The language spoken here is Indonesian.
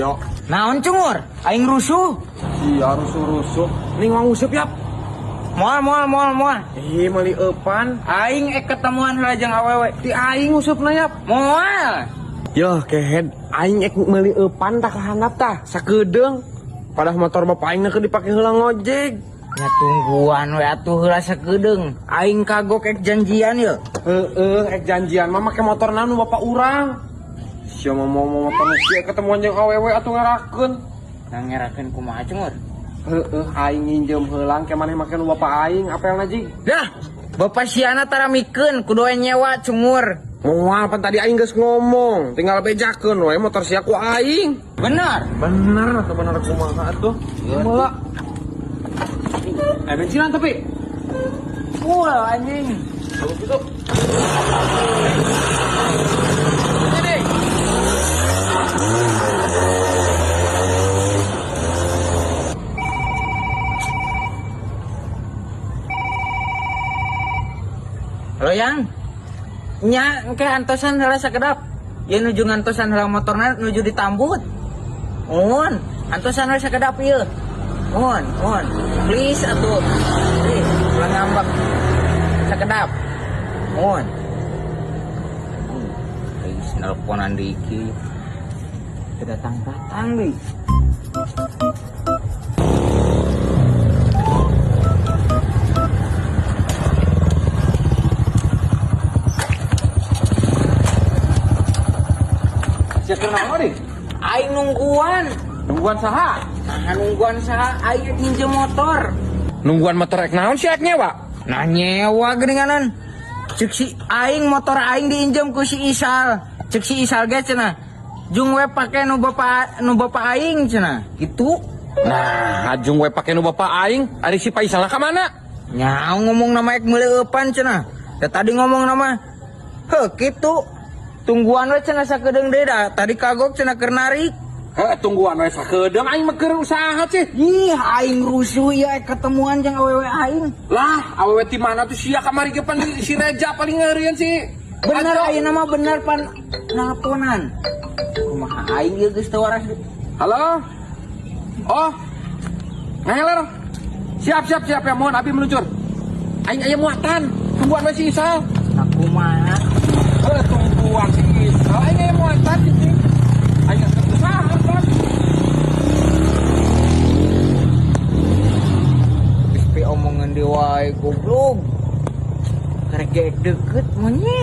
Iya. Naon cungur? Aing rusuh. Iya rusuh-rusuh. Ning mang useup ya. Moal. Ih meuli eupan. Aing ketemuan heula jeung awewe. Ti aing usupna ya. Moal. Yo kehead aing ek meuli eupan tak handap tah sakedeung. Padah motor bapak aing keur dipake heula ngojek. Ya tungguan we atuh heula sakedeung. Aing kagok ek janjian ye. Ek janjian mah make motor naon bapak urang. Sia mau motor sia ketemuan jeung awewe atuh ngarakeun. Ngerakeun kumaha cungur? Aing nginjem heulang ke maneh make nu bapak aing apelna jig. Dah, bapak siana tara mikeun kudu nyewa cungur. Moal pan tadi aing geus ngomong, tinggal bejakeun we motor sia ku aing. Bener. Bener atuh bener kumaha atuh. Heula. Bensinan tapi. Full anjing. Kalau gitu. Ini. Halo yang nya engke antosan heula sakedap. Ye nuju ngantosan heula motorna nuju ditambut. Mun, antosan heula sakedap ieu. Mun. Please atuh. Please, ulang ngambek. Sakedap. Mun. Please nelponan di iki. Kedatang-datang deui. Siapa nama nih? Aing nungguan. Nungguan saha? Nah, nungguan saha aing nginjem motor. Nungguan motor rek naon sih ek nyewa? Nah, nyewa geuninganan. Cek si aing motor aing diinjem ku si Isal. Cek si Isal ge cenah. Jung we pake nu bapak aing cenah. Gitu. Nah, ajung we pake nu bapak aing, ari si Paisal ka mana? Nya ngomong nama ek meuli eupan cenah. Da tadi ngomong nama. Heuh, kitu. Tungguan we cenah sakedeung deui da. Tadi kagok cenah keur narik. Tungguan we sakedeung aing mah keur usaha sih. Ih, aing rusuh ya ketemuan jeung awewe aing. Lah, awewe ti mana tuh sia kamari ge pan si Reja paling ngeureun sih. Bener ayeuna mah bener pan nelponan. Kumaha aing ieu geus teu waras. Halo? Oh. Ngeler. Siap ya mohon abi meluncur. Aing aya muatan. Tungguan we si Isal. Nah, kumaha? Tungguan si Isal. Aing aya muatan cing. Aing geus usaha kan. Geus omongan deui wae goblok. Karek deket monyet.